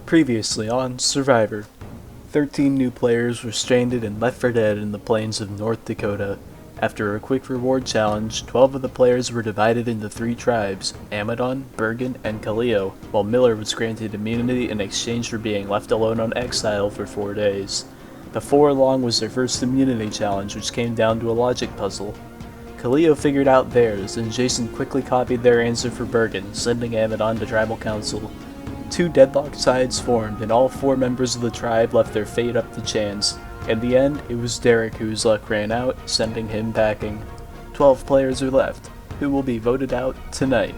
Previously on Survivor, 13 new players were stranded and left for dead in the plains of North Dakota. After a quick reward challenge, 12 of the players were divided into 3 tribes, Amidon, Bergen, and Calio, while Miller was granted immunity in exchange for being left alone on exile for 4 days. The 4 along was their first immunity challenge, which came down to a logic puzzle. Calio figured out theirs, and Jaison quickly copied their answer for Bergen, sending Amidon to tribal council. 2 deadlocked sides formed, and all 4 members of the tribe left their fate up to chance. In the end, it was Deric whose luck ran out, sending him packing. 12 players are left, who will be voted out tonight.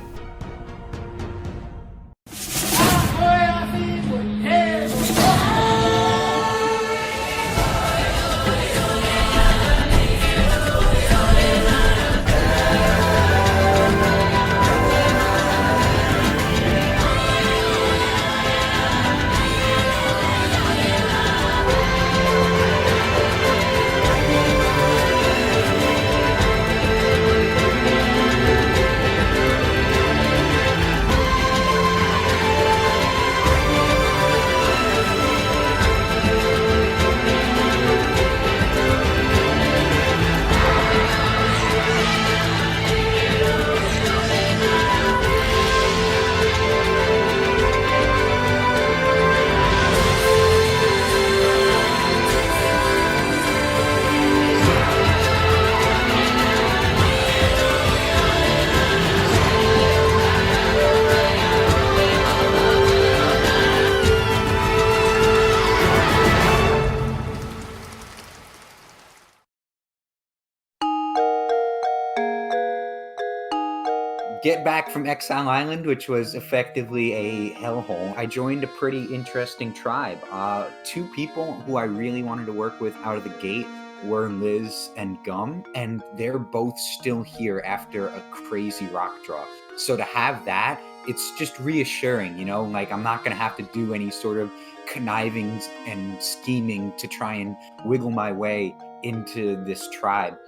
Get back from Exile Island, which was effectively a hellhole, I joined a pretty interesting tribe. 2 people who I really wanted to work with out of the gate were Liz and Gum, and they're both still here after a crazy rock draw. So to have that, it's just reassuring, you know, like I'm not going to have to do any sort of conniving and scheming to try and wiggle my way into this tribe.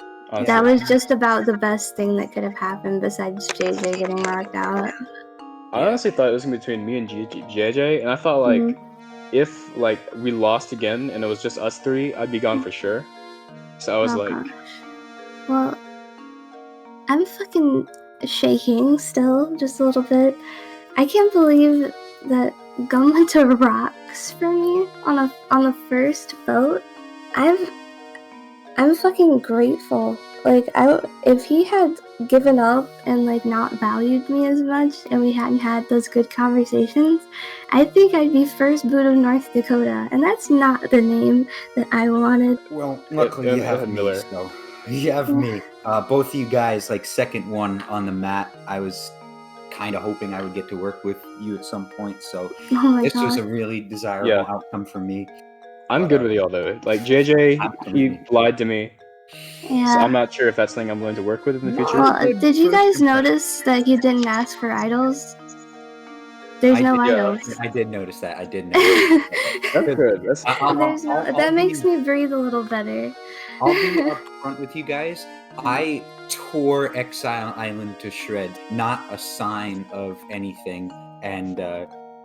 That was just about the best thing that could have happened besides JJ getting knocked out. I honestly thought it was gonna be between me and JJ, and I thought like if like we lost again and it was just us 3, I'd be gone for sure. So I was gosh. Well, I'm fucking shaking still, just a little bit. I can't believe that Gum went to rocks for me on the first vote. I'm fucking grateful. Like, if he had given up and, like, not valued me as much and we hadn't had those good conversations, I think I'd be first boot of North Dakota. And that's not the name that I wanted. Well, luckily you have Miller. So you have me. Both of you guys, like, second one on the mat. I was kind of hoping I would get to work with you at some point. So this was a really desirable outcome for me. I'm good with y'all though. Like JJ, he lied to me. Yeah. So I'm not sure if that's something I'm willing to work with in the future. Well, did you guys notice that he didn't ask for idols? There's no idols. I did notice that. That's good. That makes me breathe a little better. I'll be upfront with you guys. I tore Exile Island to shreds. Not a sign of anything. And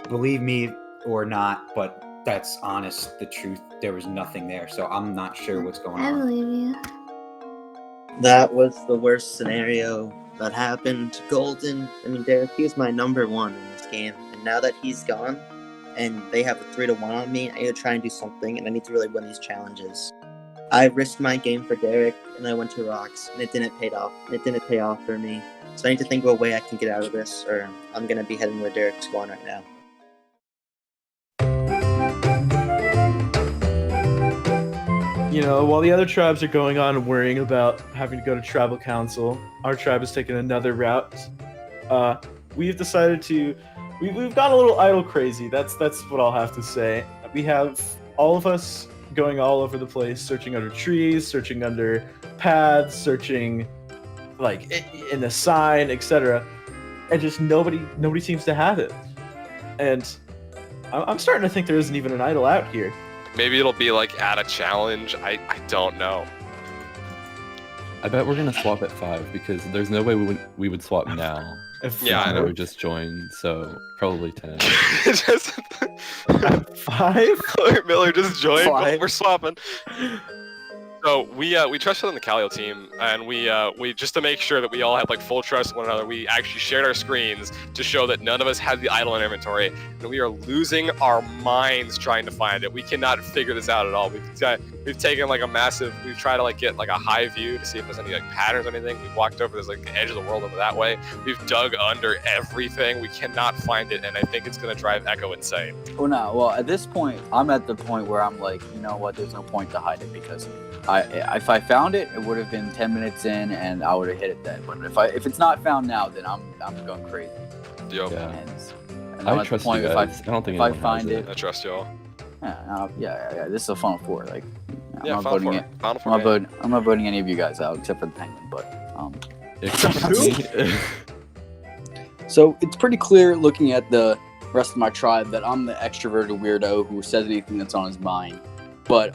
believe me or not, but that's honest, the truth. There was nothing there, so I'm not sure what's going on. I believe you. That was the worst scenario that happened. Golden, Deric, he was my number 1 in this game, and now that he's gone, and they have a 3-1 on me, I need to try and do something, and I need to really win these challenges. I risked my game for Deric, and I went to rocks, and it didn't pay off. It didn't pay off for me, so I need to think of a way I can get out of this, or I'm gonna be heading where Deric's going right now. You know, while the other tribes are going on and worrying about having to go to tribal council, our tribe has taken another route. We've decided to... We've gone a little idle crazy, that's what I'll have to say. We have all of us going all over the place, searching under trees, searching under paths, searching like in the sign, etc. And just nobody seems to have it. And I'm starting to think there isn't even an idol out here. Maybe it'll be like at a challenge. I don't know. I bet we're gonna swap at 5 because there's no way we would swap now. Yeah, I know. Joe just joined, so probably 10. Just 5? Miller just joined. Oh, 5. we're swapping. So we trusted on the Calio team, and we just to make sure that we all had like full trust in one another, we actually shared our screens to show that none of us had the idol in inventory, and we are losing our minds trying to find it. We cannot figure this out at all. We've taken like we've tried to like get like a high view to see if there's any like patterns or anything. We've walked over this like the edge of the world over that way. We've dug under everything. We cannot find it, and I think it's gonna drive Echo insane. Oh no, well at this point, I'm at the point where I'm like, you know what, there's no point to hide it, because if I found it, it would have been 10 minutes in and I would have hit it then. But if it's not found now, then I'm going crazy. Yo. Yeah. And I trust you guys. I don't think if I anyone find has it, I trust y'all. yeah. This is a Final Four. Like, Yeah, I'm not Final voting Four. it. Final Four game. I'm not voting any of you guys out except for the Penguin. But So it's pretty clear looking at the rest of my tribe that I'm the extroverted weirdo who says anything that's on his mind. But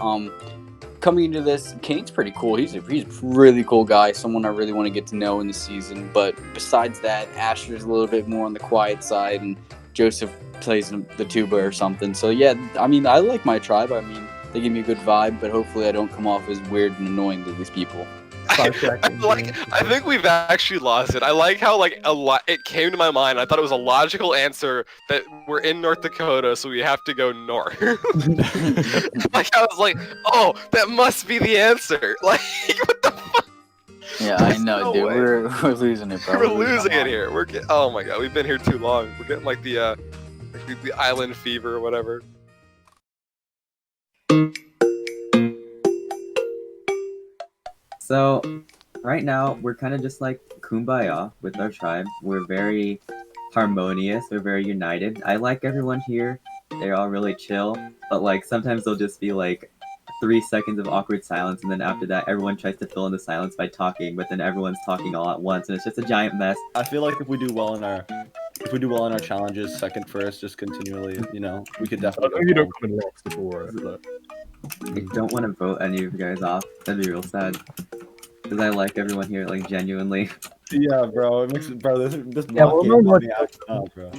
coming into this, Cade's pretty cool. He's a really cool guy, someone I really want to get to know in the season. But besides that, Asher's a little bit more on the quiet side, and Joseph plays the tuba or something. So yeah, I mean, I like my tribe. I mean, they give me a good vibe, but hopefully I don't come off as weird and annoying to these people. I think we've actually lost it. I like how it came to my mind. I thought it was a logical answer that we're in North Dakota, so we have to go north. Like I was like, oh, that must be the answer. Like what the fuck? Yeah, I know, dude. We're losing it, bro. We're losing it here. Oh my god, we've been here too long. We're getting like the island fever or whatever. So, right now, we're kind of just like kumbaya with our tribe. We're very harmonious. We're very united. I like everyone here. They're all really chill. But, like, sometimes there'll just be, like, 3 seconds of awkward silence, and then after that, everyone tries to fill in the silence by talking, but then everyone's talking all at once, and it's just a giant mess. I feel like if we do well in our challenges, second, first, just continually, you know, we could definitely. You don't come in next before. I don't want to vote any of you guys off. That'd be real sad. Because I like everyone here, like, genuinely. Yeah, bro. It makes it, bro. This Yeah, well, we're more bro.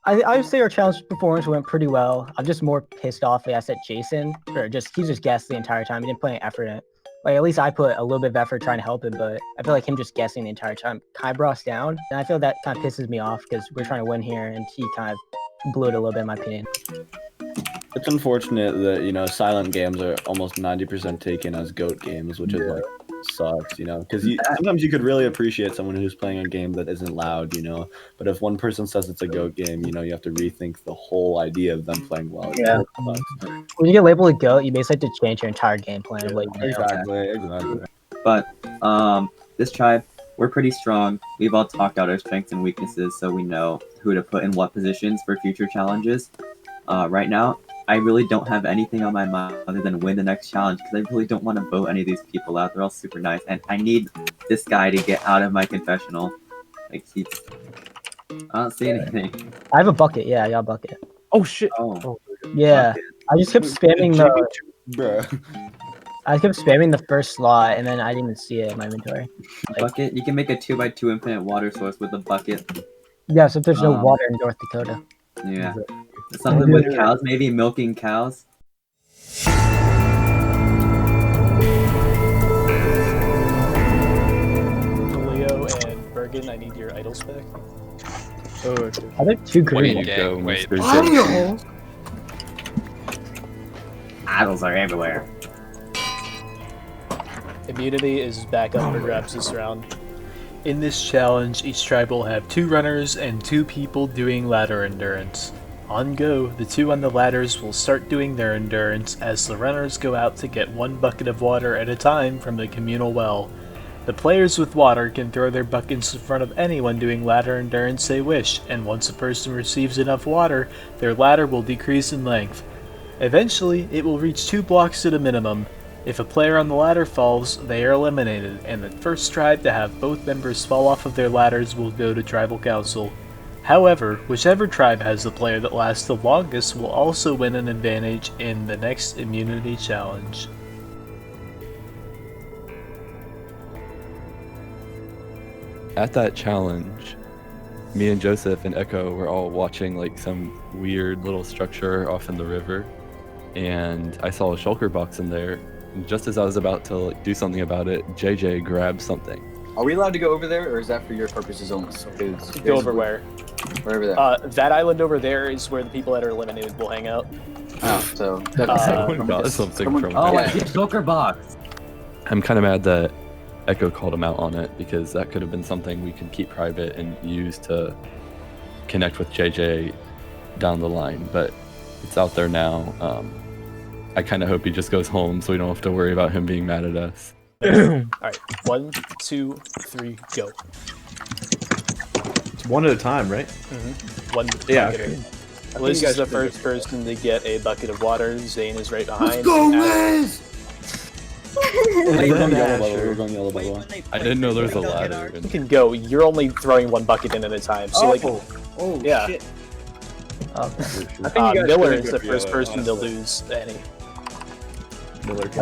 I would say our challenge performance went pretty well. I'm just more pissed off that I said Jaison, or he's just guessed the entire time. He didn't put any effort in it. Like, at least I put a little bit of effort trying to help him, but I feel like him just guessing the entire time kind of brought us down. And I feel that kind of pisses me off because we're trying to win here, and he kind of blew it a little bit, in my opinion. It's unfortunate that, you know, silent games are almost 90% taken as goat games, which is like sucks, you know, because sometimes you could really appreciate someone who's playing a game that isn't loud, you know, but if one person says it's a goat game, you know, you have to rethink the whole idea of them playing well. Yeah. When you get labeled a goat, you basically have to change your entire game plan. Exactly. But this tribe, we're pretty strong. We've all talked out our strengths and weaknesses, so we know who to put in what positions for future challenges. Right now, I really don't have anything on my mind other than win the next challenge, because I really don't want to vote any of these people out. They're all super nice, and I need this guy to get out of my confessional. Like, I don't see anything. I have a bucket. Yeah, I got a bucket. Oh shit. Oh. Yeah. Bucket. I just kept spamming Bruh. I kept spamming the first slot, and then I didn't even see it in my inventory. Like, Bucket? You can make a 2x2 infinite water source with a bucket. yeah, so if there's no water in North Dakota. Yeah. Something with cows, maybe milking cows. Leo and Bergen, I need your idol spec. Oh, okay. I think 2 green. Wait. Idols are everywhere. Immunity is back up for grabs this round. In this challenge, each tribe will have 2 runners and 2 people doing ladder endurance. On go, the 2 on the ladders will start doing their endurance as the runners go out to get 1 bucket of water at a time from the communal well. The players with water can throw their buckets in front of anyone doing ladder endurance they wish, and once a person receives enough water, their ladder will decrease in length. Eventually, it will reach 2 blocks at a minimum. If a player on the ladder falls, they are eliminated, and the first tribe to have both members fall off of their ladders will go to Tribal Council. However, whichever tribe has the player that lasts the longest will also win an advantage in the next immunity challenge. at that challenge, me and Joseph and Echo were all watching like some weird little structure off in the river, and I saw a shulker box in there. And just as I was about to like, do something about it, JJ grabbed something. Are we allowed to go over there, or is that for your purposes only? Go over where? Wherever there. That island over there is where the people that are eliminated will hang out. Oh, so Someone got something from Oh, there. I see a shulker box. I'm kind of mad that Echo called him out on it, because that could have been something we could keep private and use to connect with JJ down the line, but it's out there now. I kind of hope he just goes home so we don't have to worry about him being mad at us. Alright, 1, 2, 3, go. It's one at a time, right? One Yeah. bucket. Liz is the first person to get a bucket of water. Zayn is right behind. Let's go, Liz! We're going yellow, by the way. I didn't know there was a ladder. You can go. You're only throwing one bucket in at a time. So Oh, yeah. shit. Miller is the first person to lose any.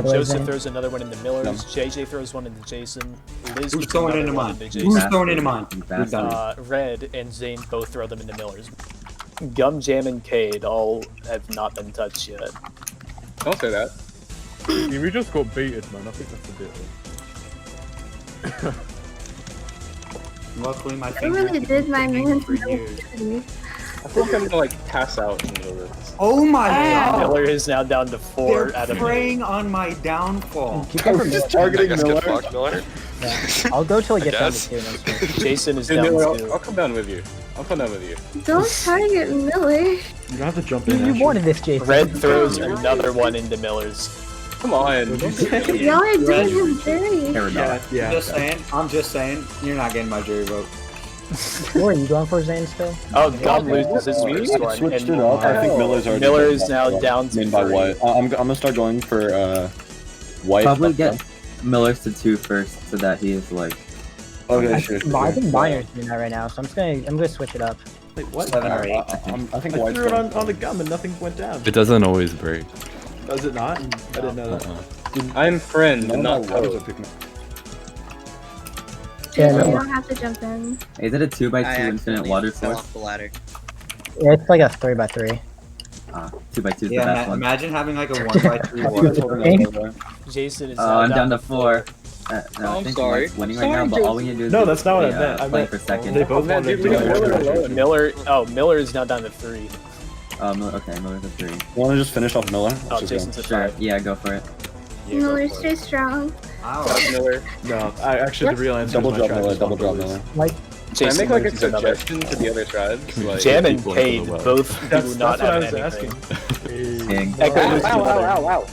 Joseph throws another one into Miller's. JJ throws one into Jaison. Liz Who's puts throwing another into one mine? into Who's Jaison. throwing into mine? Who's done? Red and Zayn both throw them into Miller's. Gum, Jam, and Cade all have not been touched yet. Don't say that. We just got baited, man. I think that's a bit. Luckily, my I fingers really did my man for years. I think I'm gonna like pass out in the middle of this. Oh my god! Miller is now down to 4 They're out of 8. preying on my downfall. I guess get fucked, Miller. I'll go till he gets down guess. to 2 next week. Jason is Hey, down Miller, to 2. I'll come down with you. I'll come down with you. Don't target Miller. You don't have to jump in. You Asher. wanted this, Jason. Red throws another one into Miller's. Come on. Y'all are doing him dirty. Yeah. I'm just saying, you're not getting my jury vote. Who are you going for, Zayn, still? Oh, Gum loses his first one. Switched and it up. I think Miller's already. Miller is now down to 3. by white. I'm gonna start going for white. Probably get Miller's to 2 first, so that he is like. Okay, sure. I think Miner's doing that right now, so I'm gonna switch it up. Wait, what? 7 or 8. I think I white's threw it going. on the gum and nothing went down. It doesn't always break. Does it not? I didn't know that. I'm friend, None not of my whites code. are picking. Yeah, You no. don't have to jump in. Is it a 2x2 I infinite accidentally water fell source? off the ladder. Yeah, it's like a 3x3. 2x2 is the Yeah, best one. imagine having like a 1x3 water. Jason is Oh, now I'm down to to 4. No, I'm I think sorry. White's winning right now, but all we need to do is No, that's not what I play, meant. I play meant for second. they both Man, wanted dude, to leave Miller go. alone. Miller is now down to 3. Okay, Miller's a 3. You want to just finish off Miller? Oh, Jason's at Sure, 5. yeah, go for it. Miller's too strong. Miller. No, actually the real answer Double is drop my tribe Miller. is Double drop Miller. Miller. Can I Jason make like a loses another. suggestion to the other tribes? Like, Jam and people into Cade the well. both do That's not what I have was anything. asking. King. Echo loses another.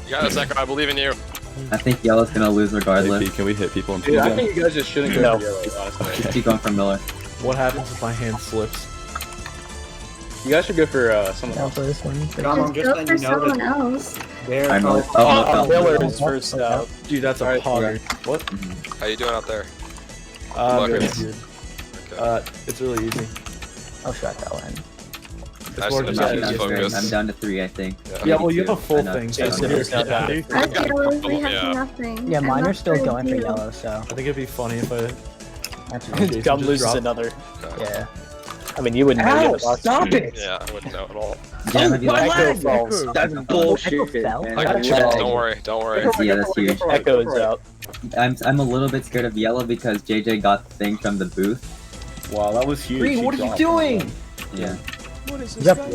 You got this, Echo. I believe in you. I think Yellow's gonna lose Hey, regardless. Pete, can we hit people in Dude, I PvP? think you guys just shouldn't go No. for yellow, honestly. Just keep going for Miller. What happens if my hand slips? You guys should go for someone Down else. for this one. Tom, I'm Just just go letting for you know someone that else. they're I know. Oh, no. Miller is first out. Dude, that's a Alright, hogger. What? How you doing out there? Really Luckers. good. Okay. It's really easy. I'll shut that one. It's Nice more to just know. I'm Just down to three. focus. I'm down to 3, I think. Yeah, well, you have a full I know. thing. Jason is now down to 3. Us yellows, we have Yeah. nothing. Yeah, And mine are that's still for going for you. yellow, so I think it'd be funny if I. absolutely. Gum just loses drop. another. Okay. Yeah. I mean, you wouldn't know yet. Stop it! Yeah, I wouldn't know at all. Jam, have you Echo falls. That's Echo bullshit. fell? I Got got a you. lag. Don't worry. Don't worry. Yeah, that's huge. Echo is out. I'm a little bit scared of Yellow because JJ got the thing from the booth. Wow, that was huge. Green, He what are you dropped doing? it. Yeah. What is this Yep. guy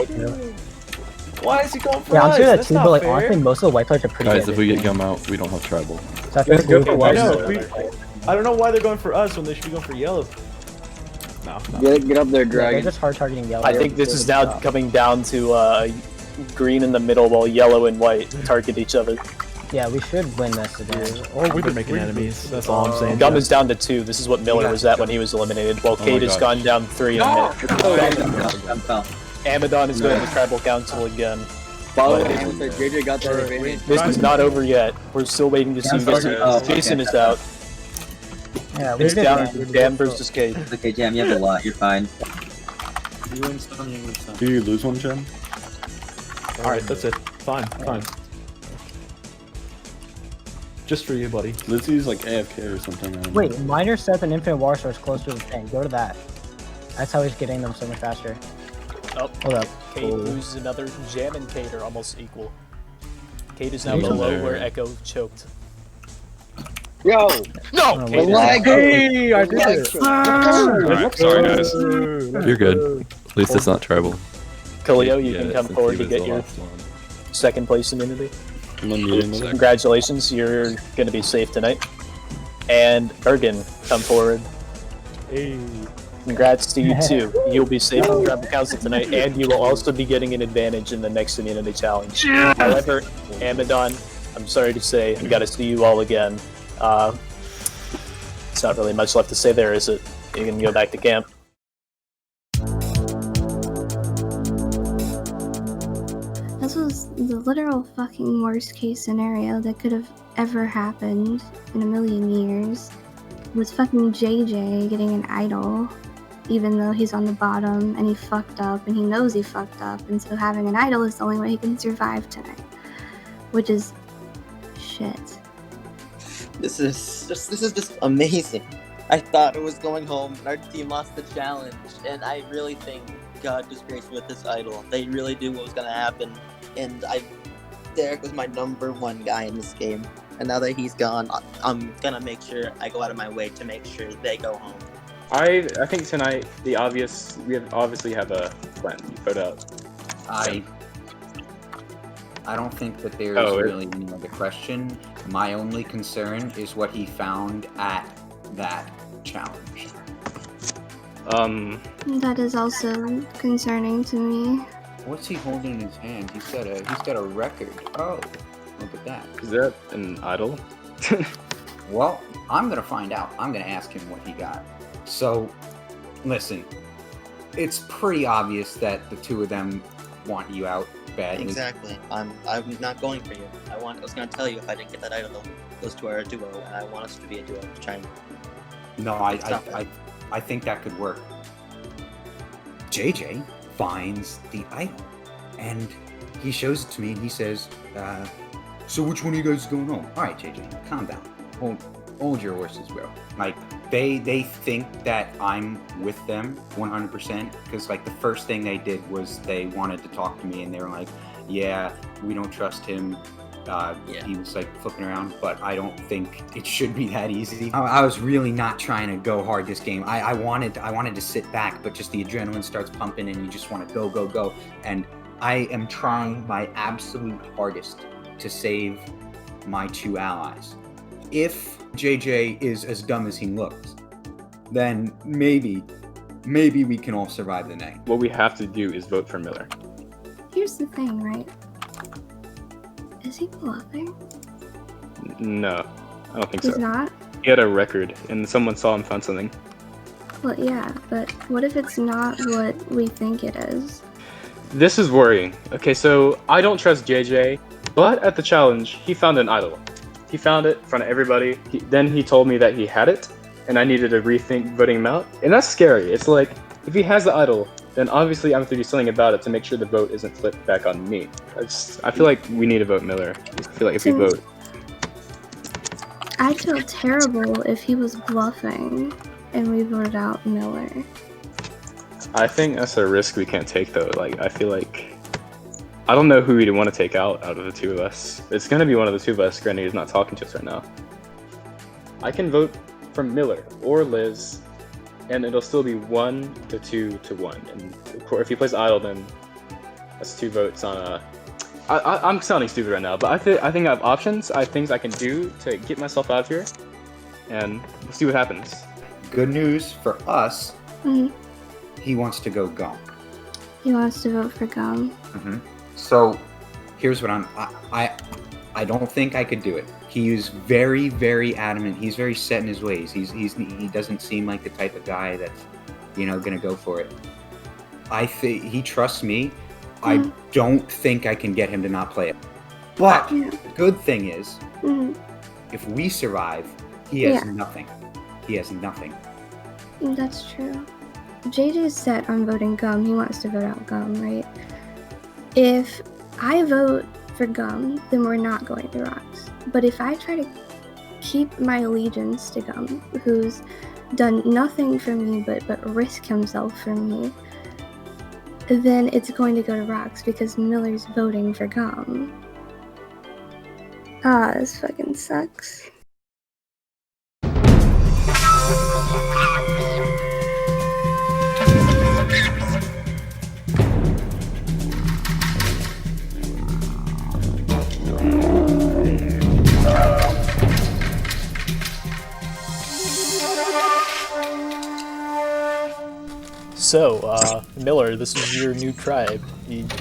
Why is he going for Yeah, I'm us? sure that That's too, not but like fair. honestly, most of the white players are pretty Guys, good. if we get Gum out, we don't have tribal. So I think Go for I white. know. I don't know why they're going for us when they should be going for yellow. No. Get up there, yeah, they're just hard targeting yellow. I think this is now coming down to green in the middle while yellow and white target each other. Yeah, we should win this again. Or we've been making enemies. That's all I'm saying. Gum is down to 2. This is what Miller was at when he was eliminated, while my Cade has gosh. gone down 3. Gum fell. Amidon is going to tribal council again. JJ got the advantage. This is not over yet. We're still waiting to see Yeah, Jason. sorry. Oh, okay. Jason is out. Yeah, we're It's good. down man. to Jam versus Cade. It's okay, Jam, you have a lot. You're fine. You win some, you win some. Do you lose one, Jim? Alright, that's it. Fine, fine. Just for you, buddy. Lizzy's like AFK or something. I don't Wait, know. Miner Step and Infinite War Source close to the thing. Go to that. That's how he's getting them so much faster. Oh, Hold up. Cade loses another. Jam and Cade are almost equal. Cade is now Hello below there. where Echo choked. Yo! No! Cade is lag. Hey, I did it. Alright, sorry guys. You're good. At least it's not tribal. Calio, you Yeah, can come since forward he to was get the your last one. second place immunity. I'm unmuting. Congratulations, you're going to be safe tonight. And Bergen, come forward. Hey. Congrats to you too. You'll be safe in Tribal Council tonight, and you will also be getting an advantage in the next immunity challenge. However, Amidon, I'm sorry to say, I've got to see you all again. It's not really much left to say there, is it? You can go back to camp. This was the literal fucking worst case scenario that could have ever happened in a million years. Was fucking JJ getting an idol, even though he's on the bottom and he fucked up and he knows he fucked up, and so having an idol is the only way he can survive tonight. Which is shit. This is just amazing. I thought it was going home, and our team lost the challenge, and I really think God was gracious with this idol. They really knew what was gonna happen, and Deric was my #1 guy in this game, and now that he's gone, I'm gonna make sure I go out of my way to make sure they go home. I think tonight we obviously have a plan. You put out. I don't think that there's really any other question. My only concern is what he found at that challenge. That is also concerning to me. What's he holding in his hand? He's got a record. Oh, look at that. Is that an idol? Well, I'm gonna find out. I'm gonna ask him what he got. So, listen, it's pretty obvious that the two of them want you out badly. Exactly. I'm not going for you. I was gonna tell you if I didn't get that idol, those two are a duo, and I want us to be a duo to try and. No, I think that could work. JJ finds the idol, and he shows it to me, and he says, so which one of you guys is going home? All right, JJ, calm down. Hold your horses, bro. Like, they think that I'm with them 100%, because, like, the first thing they did was they wanted to talk to me, and they were like, yeah, we don't trust him. He was like flipping around, but I don't think it should be that easy. I was really not trying to go hard this game. I wanted to sit back, but just the adrenaline starts pumping and you just want to go. And I am trying my absolute hardest to save my two allies. If JJ is as dumb as he looks, then maybe we can all survive the night. What we have to do is vote for Miller. Here's the thing, right? Is he bluffing? No, I don't think He's so. not? He had a record, and someone saw him find something. Well, yeah, but what if it's not what we think it is? This is worrying. Okay, so I don't trust JJ, but at the challenge, he found an idol. He found it in front of everybody. Then he told me that he had it, and I needed to rethink voting him out. And that's scary. It's like, if he has the idol, then obviously I'm going to do something about it to make sure the vote isn't flipped back on me. I feel like we need to vote Miller. I feel like if we vote... I'd feel terrible if he was bluffing and we voted out Miller. I think that's a risk we can't take, though. Like, I feel like... I don't know who we'd want to take out of the two of us. It's going to be one of the two of us. Granted, he's not talking to us right now. I can vote for Miller or Liz, and it'll still be 1 to 2 to 1. And of course, if he plays idle, then that's 2 votes on a... I'm sounding stupid right now, but I think I have options. I have things I can do to get myself out of here, and we'll see what happens. Good news for us. Mm-hmm. He wants to go Gum. He wants to vote for Gum. Mm-hmm. So, here's what I don't think I could do it. He is very, very adamant. He's very set in his ways. He doesn't seem like the type of guy that's, gonna go for it. I think he trusts me. I don't think I can get him to not play it. But the good thing is, if we survive, he has nothing. He has nothing. That's true. JJ's set on voting Gum. He wants to vote out Gum, right? If I vote for Gum, then we're not going to Rocks. But if I try to keep my allegiance to Gum, who's done nothing for me but risk himself for me, then it's going to go to Rocks because Miller's voting for Gum. Ah, this fucking sucks. So, Miller, this is your new tribe.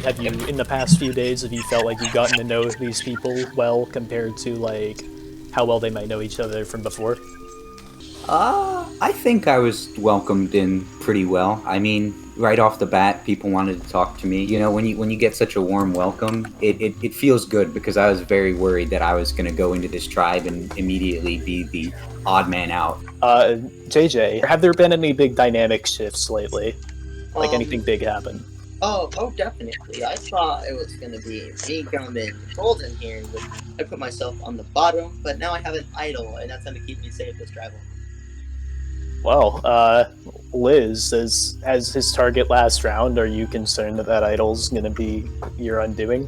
Have you, in the past few days, have you felt like you've gotten to know these people well compared to, like, how well they might know each other from before? I think I was welcomed in pretty well. I mean, right off the bat, people wanted to talk to me. You know, when you get such a warm welcome, it feels good, because I was very worried that I was going to go into this tribe and immediately be the odd man out. JJ, have there been any big dynamic shifts lately? Like anything big happen? Oh, definitely. I thought it was going to be me coming golden here. I put myself on the bottom, but now I have an idol, and that's going to keep me safe this travel. Well, Liz, as his target last round, are you concerned that idol's going to be your undoing?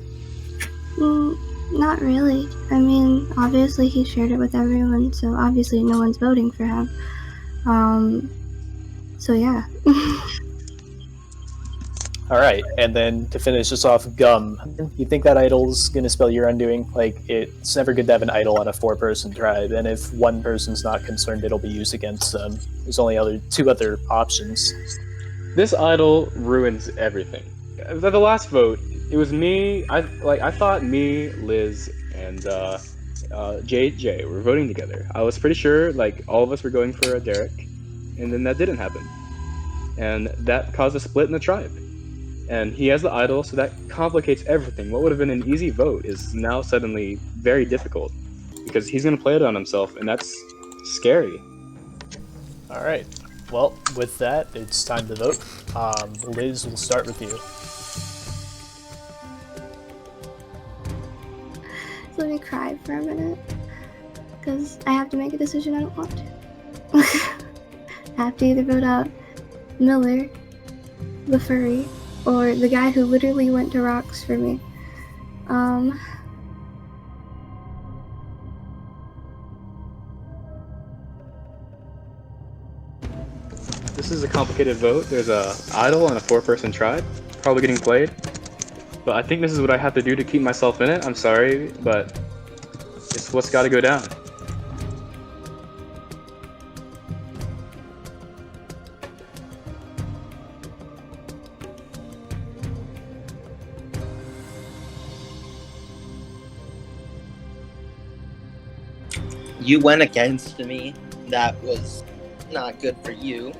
Not really. I mean, obviously he shared it with everyone, so obviously no one's voting for him. So yeah. Alright, and then to finish this off, Gum, you think that idol's gonna spell your undoing? Like, it's never good to have an idol on a 4-person tribe, and if one person's not concerned, it'll be used against them. There's only two other options. This idol ruins everything. The last vote, it was me. I thought me, Liz, and JJ were voting together. I was pretty sure like all of us were going for a Deric, and then that didn't happen, and that caused a split in the tribe. And he has the idol, so that complicates everything. What would have been an easy vote is now suddenly very difficult, because he's going to play it on himself, and that's scary. Alright, well, with that, it's time to vote. Liz, we'll start with you. Let me cry for a minute, because I have to make a decision I don't want to. I have to either vote out Miller, the furry, or the guy who literally went to Rocks for me. This is a complicated vote. There's a idol and a 4-person tribe probably getting played, but I think this is what I have to do to keep myself in it. I'm sorry, but it's what's got to go down. You went against me. That was not good for you.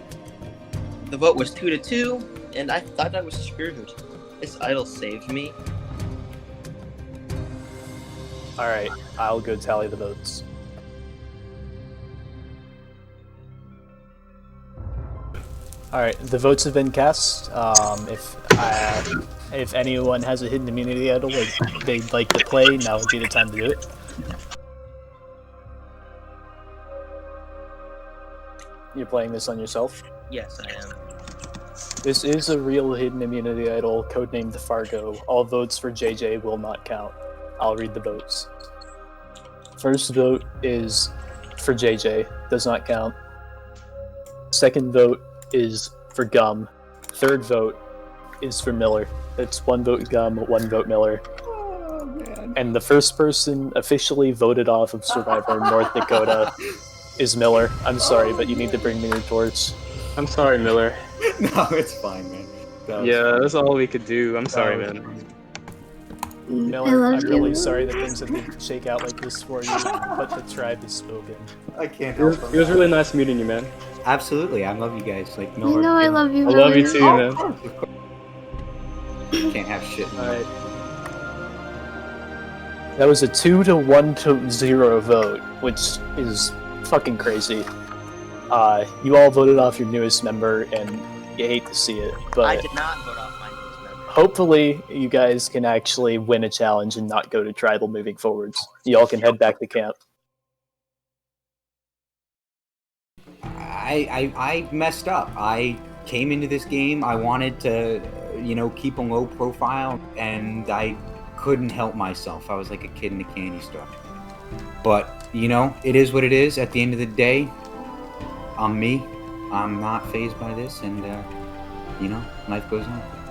The vote was 2-2, and I thought I was screwed. This idol saved me. Alright, I'll go tally the votes. Alright, the votes have been cast. If anyone has a hidden immunity idol they'd like to play, now would be the time to do it. You're playing this on yourself? Yes, I am. This is a real hidden immunity idol, codenamed Fargo. All votes for JJ will not count. I'll read the votes. First vote is for JJ, does not count. Second vote is for Gum. Third vote is for Miller. It's 1 vote Gum, 1 vote Miller. Oh, man. And the first person officially voted off of Survivor North Dakota is Miller. I'm sorry, but you need to bring me your torch. I'm sorry, Miller. No, it's fine, man. Yeah, that's all we could do. I'm sorry, man. Miller, I'm you. really sorry that things have to shake out like this for you, but the tribe has spoken. I can't help It was really nice meeting you, man. Absolutely, I love you guys. Like Miller. You know I love you, I love you Miller. too, man. Of course. Can't have shit. Alright. That was a 2-1-0 vote, which is fucking crazy. You all voted off your newest member, and you hate to see it, but I did not vote off my newest member. hopefully you guys can actually win a challenge and not go to tribal moving forwards. Y'all can head back to camp. I messed up. I came into this game, I wanted to, keep a low profile, and I couldn't help myself. I was like a kid in a candy store. But, it is what it is. At the end of the day, I'm me. I'm not fazed by this, and, life goes on.